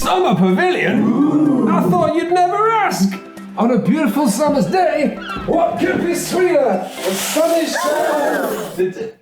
Summer Pavilion? I thought you'd never ask. On a beautiful summer's day, what could be sweeter than sunny shine?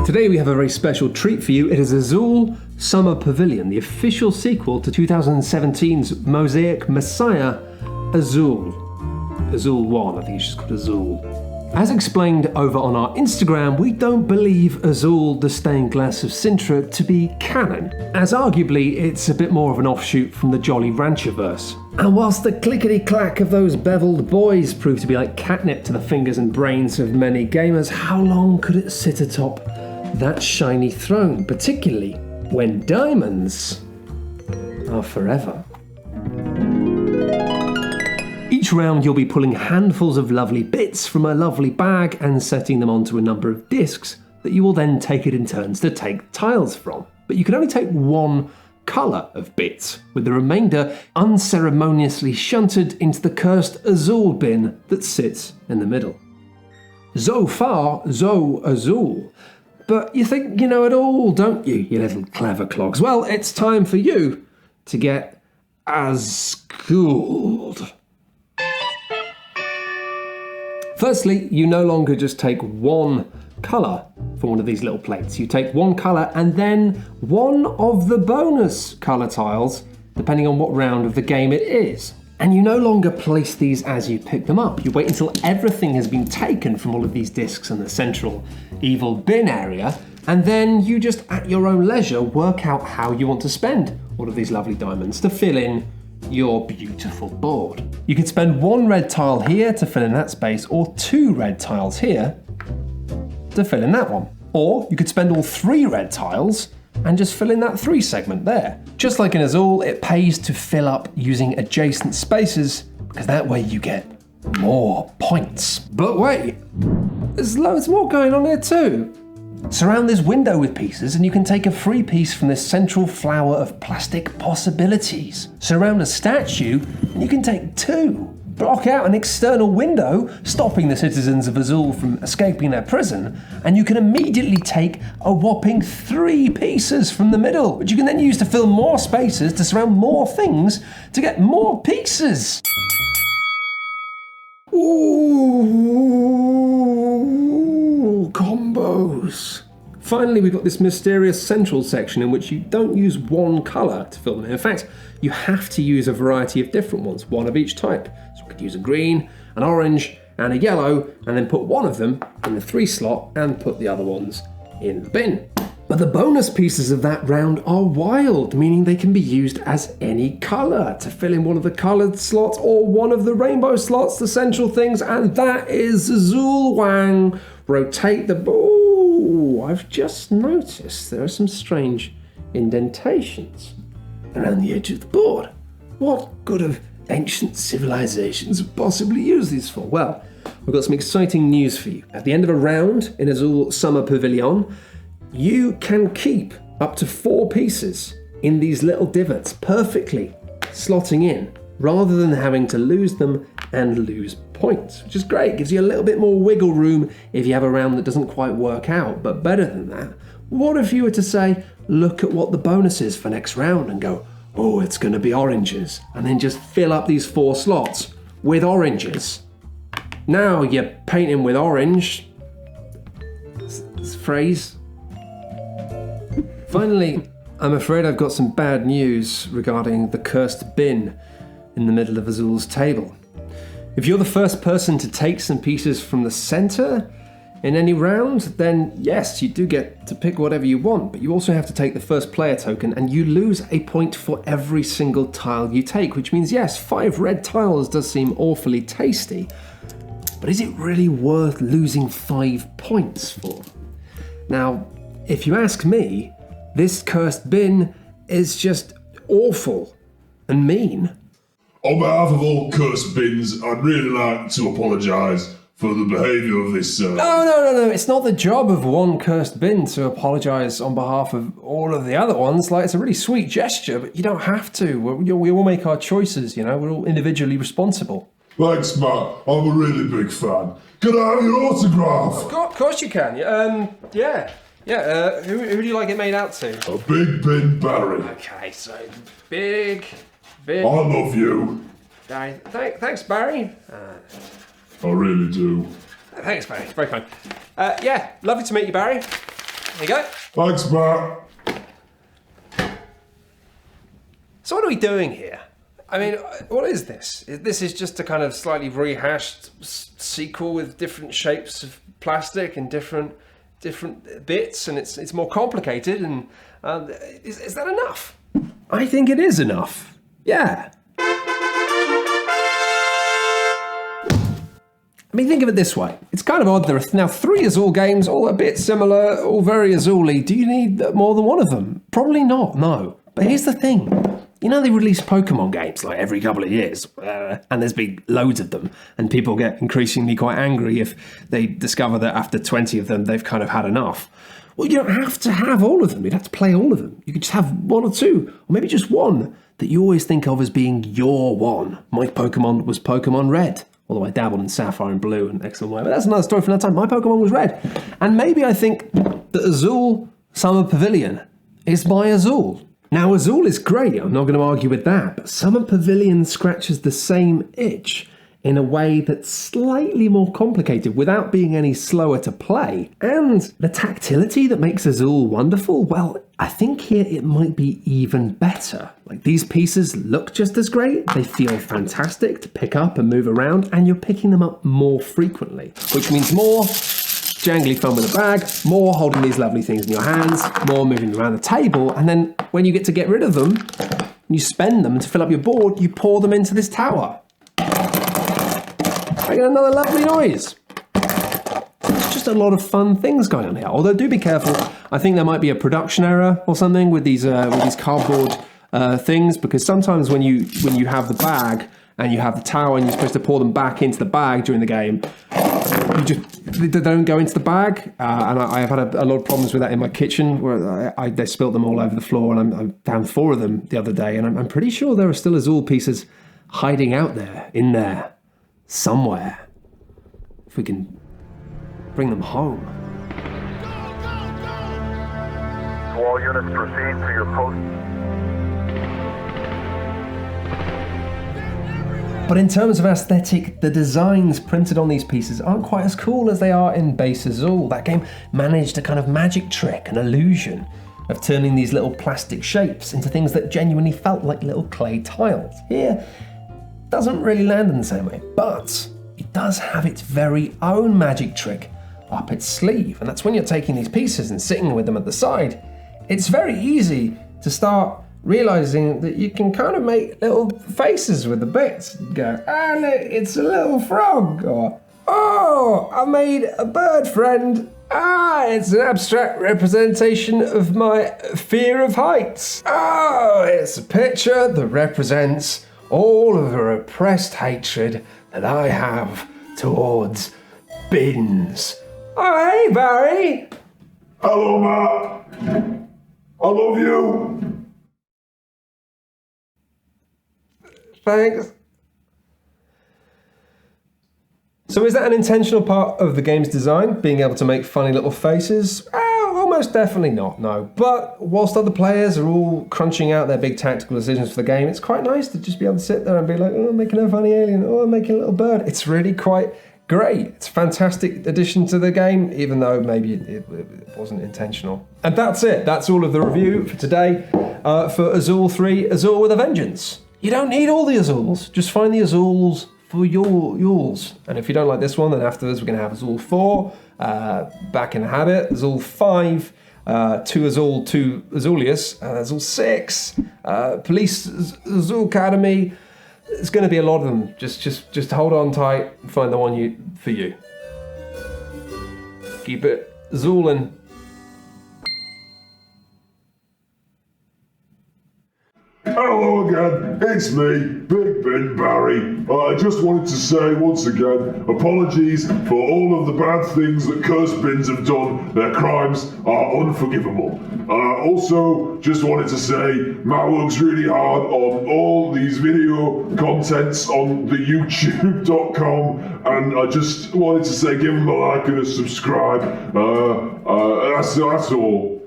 Today we have a very special treat for you. It is Azul Summer Pavilion, the official sequel to 2017's Mosaic Messiah, Azul. Azul 1, I think it's just called Azul. As explained over on our Instagram, we don't believe Azul the Stained Glass of Sintra to be canon, as arguably it's a bit more of an offshoot from the Jolly Rancherverse. And whilst the clickety-clack of those beveled boys proved to be like catnip to the fingers and brains of many gamers, how long could it sit atop that shiny throne, particularly when diamonds are forever? Each round you'll be pulling handfuls of lovely bits from a lovely bag and setting them onto a number of discs that you will then take it in turns to take tiles from. But you can only take one colour of bits, with the remainder unceremoniously shunted into the cursed Azul bin that sits in the middle. So far, so Azul. But you think you know it all, don't you, you little clever clogs? Well, it's time for you to get as-schooled. Firstly, you no longer just take one colour for one of these little plates. You take one colour and then one of the bonus colour tiles, depending on what round of the game it is. And you no longer place these as you pick them up. You wait until everything has been taken from all of these discs in the central evil bin area, and then you just, at your own leisure, work out how you want to spend all of these lovely diamonds to fill in your beautiful board. You could spend one red tile here to fill in that space, or two red tiles here to fill in that one. Or you could spend all three red tiles and just fill in that 3 segment there. Just like in Azul, it pays to fill up using adjacent spaces, because that way you get more points. But wait, there's loads more going on here too. Surround this window with pieces and you can take a free piece from this central flower of plastic possibilities. Surround a statue and you can take 2. Block out an external window, stopping the citizens of Azul from escaping their prison, and you can immediately take a whopping 3 pieces from the middle, which you can then use to fill more spaces to surround more things to get more pieces. Ooh, combos. Finally, we've got this mysterious central section in which you don't use one colour to fill them in. In fact, you have to use a variety of different ones, one of each type. So we could use a green, an orange, and a yellow, and then put one of them in the 3 slot and put the other ones in the bin. But the bonus pieces of that round are wild, meaning they can be used as any colour to fill in one of the coloured slots or one of the rainbow slots, the central things, and that is Azul Wang. Rotate the... Ooh, I've just noticed there are some strange indentations around the edge of the board. What could have ancient civilizations have possibly used these for? Well, we've got some exciting news for you. At the end of a round in Azul Summer Pavilion, you can keep up to 4 pieces in these little divots, perfectly slotting in, rather than having to lose them and lose points, which is great. Gives you a little bit more wiggle room if you have a round that doesn't quite work out. But better than that, what if you were to say, look at what the bonus is for next round and go, oh, it's going to be oranges, and then just fill up these 4 slots with oranges. Now you're painting with orange. This phrase. Finally, I'm afraid I've got some bad news regarding the cursed bin in the middle of Azul's table. If you're the first person to take some pieces from the centre in any round, then yes, you do get to pick whatever you want, but you also have to take the first player token and you lose a point for every single tile you take, which means yes, 5 red tiles does seem awfully tasty, but is it really worth losing 5 points for? Now, if you ask me, this cursed bin is just awful and mean. On behalf of all cursed bins, I'd really like to apologise for the behaviour of this... No, it's not the job of one cursed bin to apologise on behalf of all of the other ones. Like, it's a really sweet gesture, but you don't have to. We all make our choices, you know, we're all individually responsible. Thanks, Matt. I'm a really big fan. Can I have your autograph? Of course you can. Yeah. Yeah, who do you like it made out to? A Big Ben Barry. Okay, so big. I love you. Barry. Thanks, Barry. I really do. Thanks, Barry. Very kind. Yeah, lovely to meet you, Barry. There you go. Thanks, Matt. So what are we doing here? I mean, what is this? This is just a kind of slightly rehashed sequel with different shapes of plastic and different bits, and it's more complicated. And is that enough? I think it is enough. Yeah. I mean, think of it this way. It's kind of odd. There are now 3 Azul games, all a bit similar, all very Azully. Do you need more than one of them? Probably not, no. But here's the thing. You know, they release Pokemon games like every couple of years, and there's been loads of them, and people get increasingly quite angry if they discover that after 20 of them, they've kind of had enough. Well, you don't have to have all of them. You'd have to play all of them. You could just have 1 or 2, or maybe just one that you always think of as being your one. My Pokemon was Pokemon Red. Although I dabbled in Sapphire and Blue and X and Y, but that's another story from that time. My Pokemon was Red. And maybe I think that Azul Summer Pavilion is my Azul. Now, Azul is great, I'm not going to argue with that, but Summer Pavilion scratches the same itch in a way that's slightly more complicated without being any slower to play. And the tactility that makes Azul wonderful, well, I think here it might be even better. Like, these pieces look just as great, they feel fantastic to pick up and move around, and you're picking them up more frequently, which means more jangly fun with a bag, more holding these lovely things in your hands, more moving around the table, and then when you get to get rid of them, you spend them to fill up your board, you pour them into this tower. Making another lovely noise. There's just a lot of fun things going on here. Although do be careful. I think there might be a production error or something with these cardboard things, because sometimes when you have the bag and you have the tower and you're supposed to pour them back into the bag during the game, they don't go into the bag. And I have had a lot of problems with that in my kitchen, where they spilt them all over the floor, and I found 4 of them the other day, and I'm pretty sure there are still Azul pieces hiding out there, in there, somewhere. If we can bring them home. All units proceed to your post. But in terms of aesthetic, the designs printed on these pieces aren't quite as cool as they are in base Azul. That game managed a kind of magic trick, an illusion of turning these little plastic shapes into things that genuinely felt like little clay tiles. Here, doesn't really land in the same way, but it does have its very own magic trick up its sleeve, and that's when you're taking these pieces and sitting with them at the side. It's very easy to start realizing that you can kind of make little faces with the bits. You go, ah, look, it's a little frog, or oh, I made a bird friend. Ah, it's an abstract representation of my fear of heights. Oh, it's a picture that represents all of the repressed hatred that I have towards bins. Oh, hey, Barry. Hello, Matt. I love you. Thanks. So is that an intentional part of the game's design, being able to make funny little faces? Almost definitely not, no. But whilst other players are all crunching out their big tactical decisions for the game, it's quite nice to just be able to sit there and be like, oh, I'm making a funny alien, oh, I'm making a little bird. It's really quite great. It's a fantastic addition to the game, even though maybe it wasn't intentional. And that's it. That's all of the review for today for Azul 3, Azul with a Vengeance. You don't need all the Azuls. Just find the Azuls for yours. And if you don't like this one, then afterwards we're going to have Azul 4, Back in the Habit, Azul 5, 2 Azul, 2 Azulius, Azul 6, Police Azul Academy. There's going to be a lot of them. Just hold on tight and find the one for you. Keep it Azulin'. Hey, Hello again, it's me, Big Bin Barry. I just wanted to say once again, apologies for all of the bad things that Cursed Bins have done. Their crimes are unforgivable. Also, just wanted to say, Matt works really hard on all these video contents on the YouTube.com, and I just wanted to say, give him a like and a subscribe. That's all.